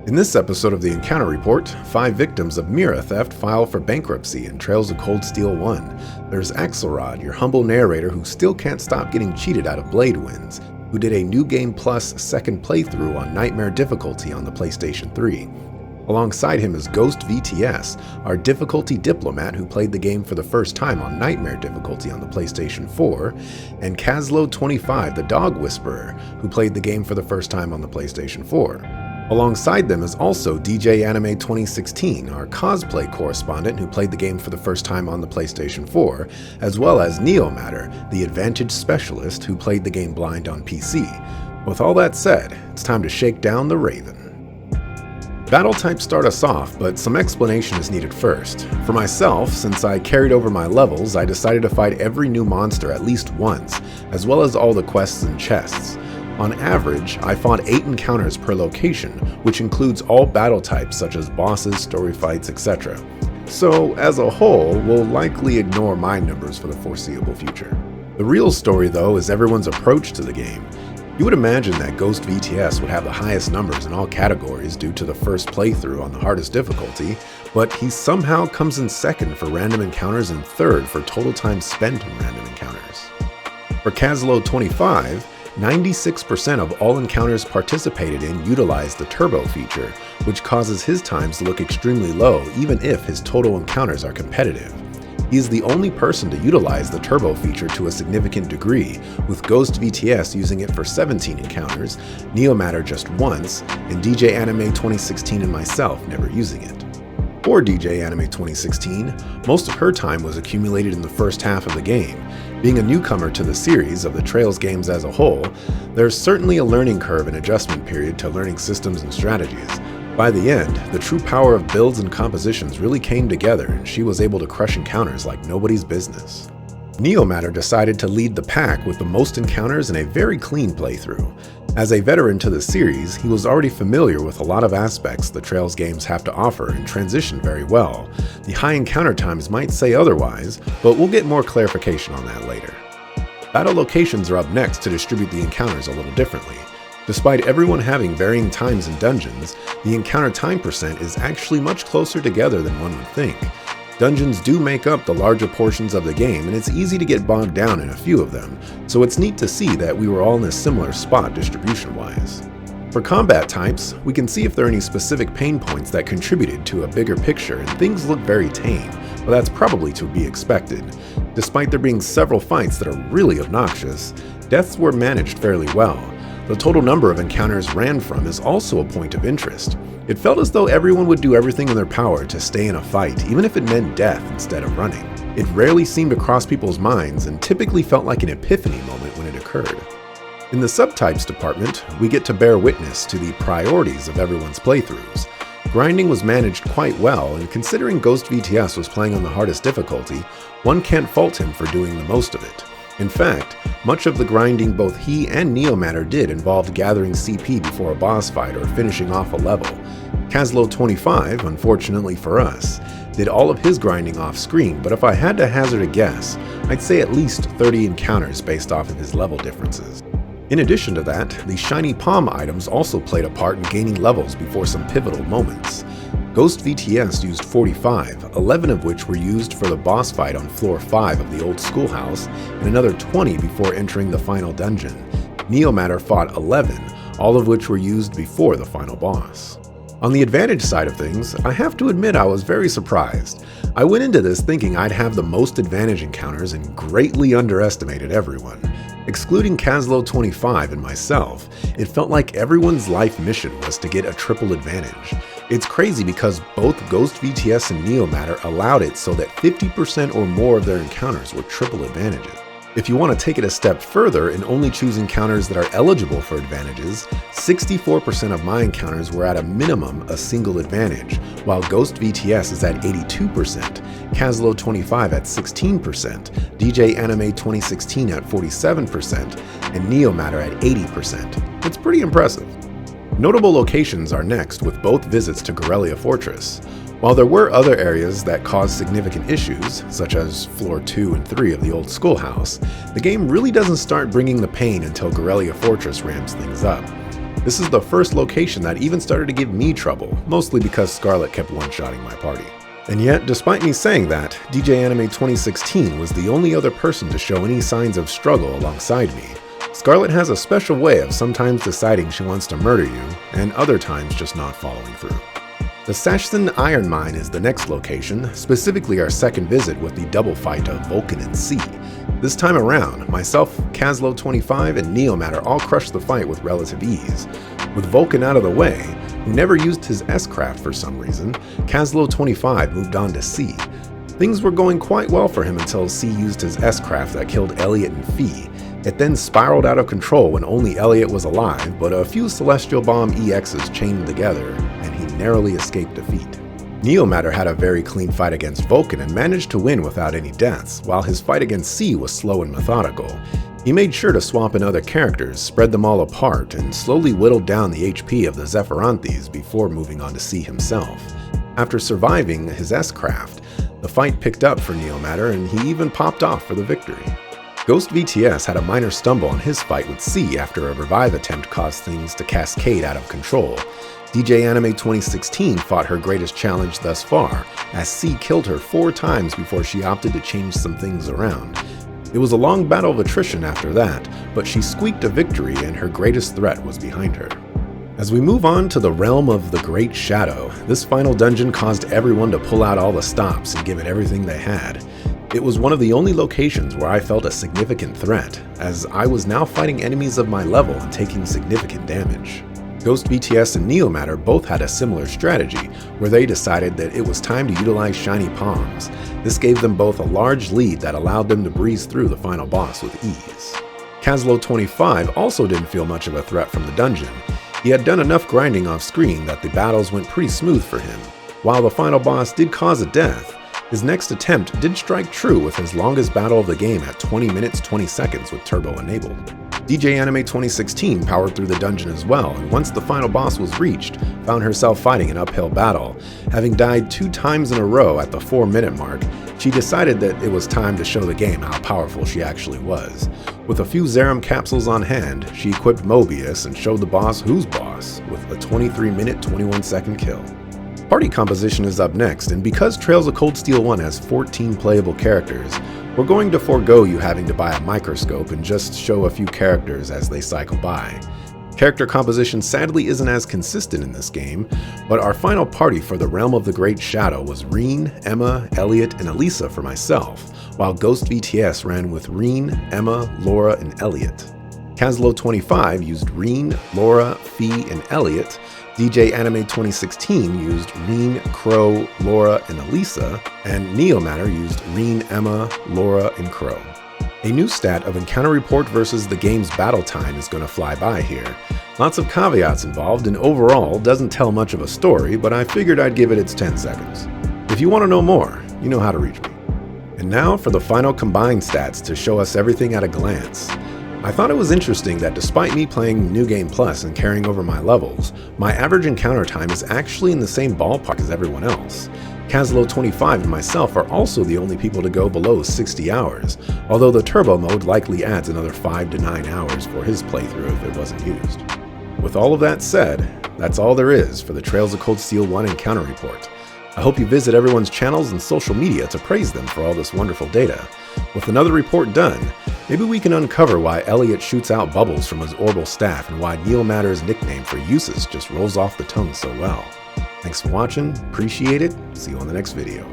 In this episode of the Encounter Report, 5 victims of Mira theft file for bankruptcy in Trails of Cold Steel 1. There's Axelrod, your humble narrator who still can't stop getting cheated out of Blade wins, who did a New Game Plus second playthrough on Nightmare difficulty on the PlayStation 3. Alongside him is Ghost VTS, our difficulty diplomat who played the game for the first time on Nightmare difficulty on the PlayStation 4, and Kazlo25, the dog whisperer, who played the game for the first time on the PlayStation 4. Alongside them is also DJ Anime 2016, our cosplay correspondent who played the game for the first time on the PlayStation 4, as well as Neomatter, the Advantage specialist who played the game blind on PC. With all that said, it's time to shake down the Raven. Battle types start us off, but some explanation is needed first. For myself, since I carried over my levels, I decided to fight every new monster at least once, as well as all the quests and chests. On average, I fought 8 encounters per location, which includes all battle types such as bosses, story fights, etc. So, as a whole, we'll likely ignore my numbers for the foreseeable future. The real story, though, is everyone's approach to the game. You would imagine that Ghost VTS would have the highest numbers in all categories due to the first playthrough on the hardest difficulty, but he somehow comes in second for random encounters and third for total time spent in random encounters. For Kazlo25, 96% of all encounters participated in utilized the turbo feature, which causes his times to look extremely low even if his total encounters are competitive. He is the only person to utilize the turbo feature to a significant degree, with Ghost VTS using it for 17 encounters, Neomatter just once, and DJ Anime 2016 and myself never using it. For DJ Anime 2016, most of her time was accumulated in the first half of the game. Being a newcomer to the series of the Trails games as a whole, there's certainly a learning curve and adjustment period to learning systems and strategies. By the end, the true power of builds and compositions really came together and she was able to crush encounters like nobody's business. Neomatter decided to lead the pack with the most encounters and a very clean playthrough. As a veteran to the series, he was already familiar with a lot of aspects the Trails games have to offer and transitioned very well. The high encounter times might say otherwise, but we'll get more clarification on that later. Battle locations are up next to distribute the encounters a little differently. Despite everyone having varying times in dungeons, the encounter time percent is actually much closer together than one would think. Dungeons do make up the larger portions of the game, and it's easy to get bogged down in a few of them, so it's neat to see that we were all in a similar spot distribution-wise. For combat types, we can see if there are any specific pain points that contributed to a bigger picture, and things look very tame, but that's probably to be expected. Despite there being several fights that are really obnoxious, deaths were managed fairly well. The total number of encounters ran from is also a point of interest. It felt as though everyone would do everything in their power to stay in a fight, even if it meant death instead of running. It rarely seemed to cross people's minds and typically felt like an epiphany moment when it occurred. In the subtypes department, we get to bear witness to the priorities of everyone's playthroughs. Grinding was managed quite well, and considering Ghost VTS was playing on the hardest difficulty, one can't fault him for doing the most of it. In fact, much of the grinding both he and Neomatter did involved gathering CP before a boss fight or finishing off a level. Kazlo25, unfortunately for us, did all of his grinding off screen, but if I had to hazard a guess, I'd say at least 30 encounters based off of his level differences. In addition to that, the shiny palm items also played a part in gaining levels before some pivotal moments. Ghost VTS used 45, 11 of which were used for the boss fight on floor 5 of the old schoolhouse, and another 20 before entering the final dungeon. Neomatter fought 11, all of which were used before the final boss. On the advantage side of things, I have to admit I was very surprised. I went into this thinking I'd have the most advantage encounters and greatly underestimated everyone. Excluding Kazlo25 and myself, it felt like everyone's life mission was to get a triple advantage. It's crazy because both Ghost VTS and Neomatter allowed it so that 50% or more of their encounters were triple advantages. If you want to take it a step further and only choose encounters that are eligible for advantages, 64% of my encounters were at a minimum a single advantage, while Ghost VTS is at 82%, Kazlo25 at 16%, DJ Anime 2016 at 47%, and Neomatter at 80%. It's pretty impressive. Notable locations are next with both visits to Gorelia Fortress. While there were other areas that caused significant issues, such as floor 2 and 3 of the old schoolhouse, the game really doesn't start bringing the pain until Gorelia Fortress ramps things up. This is the first location that even started to give me trouble, mostly because Scarlet kept one-shotting my party. And yet, despite me saying that, DJ Anime 2016 was the only other person to show any signs of struggle alongside me. Scarlet has a special way of sometimes deciding she wants to murder you, and other times just not following through. The Sashzen Iron Mine is the next location, specifically our second visit with the double fight of Vulcan and C. This time around, myself, Kazlo25, and Neomatter all crushed the fight with relative ease. With Vulcan out of the way, who never used his S-Craft for some reason, Kazlo25 moved on to C. Things were going quite well for him until C used his S-Craft that killed Elliot and Fee. It then spiraled out of control when only Elliot was alive, but a few Celestial Bomb EXs chained together, and he narrowly escaped defeat. Neomatter had a very clean fight against Vulcan and managed to win without any deaths, while his fight against C was slow and methodical. He made sure to swap in other characters, spread them all apart, and slowly whittled down the HP of the Zephyranthes before moving on to C himself. After surviving his S-Craft, the fight picked up for Neomatter and he even popped off for the victory. Ghost VTS had a minor stumble in his fight with C after a revive attempt caused things to cascade out of control. DJ Anime 2016 fought her greatest challenge thus far, as C killed her 4 times before she opted to change some things around. It was a long battle of attrition after that, but she squeaked a victory and her greatest threat was behind her. As we move on to the realm of the Great Shadow, this final dungeon caused everyone to pull out all the stops and give it everything they had. It was one of the only locations where I felt a significant threat, as I was now fighting enemies of my level and taking significant damage. Ghost VTS and Neomatter both had a similar strategy, where they decided that it was time to utilize Shiny Palms. This gave them both a large lead that allowed them to breeze through the final boss with ease. Kazlo25 also didn't feel much of a threat from the dungeon. He had done enough grinding off screen that the battles went pretty smooth for him. While the final boss did cause a death, his next attempt did strike true with his longest battle of the game at 20 minutes 20 seconds with turbo enabled. DJ Anime 2016 powered through the dungeon as well, and once the final boss was reached, found herself fighting an uphill battle. Having died 2 times in a row at the 4-minute mark, she decided that it was time to show the game how powerful she actually was. With a few Zerum capsules on hand, she equipped Mobius and showed the boss who's boss with a 23-minute 21-second kill. Party composition is up next, and because Trails of Cold Steel 1 has 14 playable characters, we're going to forego you having to buy a microscope and just show a few characters as they cycle by. Character composition sadly isn't as consistent in this game, but our final party for the Realm of the Great Shadow was Reen, Emma, Elliot, and Elisa for myself, while Ghost VTS ran with Reen, Emma, Laura, and Elliot. Kazlo25 used Reen, Laura, Fee, and Elliot. DJ Anime 2016 used Reen, Crow, Laura, and Elisa, and Neomatter used Reen, Emma, Laura, and Crow. A new stat of encounter report versus the game's battle time is going to fly by here. Lots of caveats involved, and overall doesn't tell much of a story, but I figured I'd give it its 10 seconds. If you want to know more, you know how to reach me. And now for the final combined stats to show us everything at a glance. I thought it was interesting that despite me playing New Game Plus and carrying over my levels, my average encounter time is actually in the same ballpark as everyone else. Kazlo25 and myself are also the only people to go below 60 hours, although the turbo mode likely adds another 5 to 9 hours for his playthrough if it wasn't used. With all of that said, that's all there is for the Trails of Cold Steel 1 encounter report. I hope you visit everyone's channels and social media to praise them for all this wonderful data. With another report done, maybe we can uncover why Elliot shoots out bubbles from his orbital staff and why Neomatter's nickname for Usus just rolls off the tongue so well. Thanks for watching, appreciate it, see you on the next video.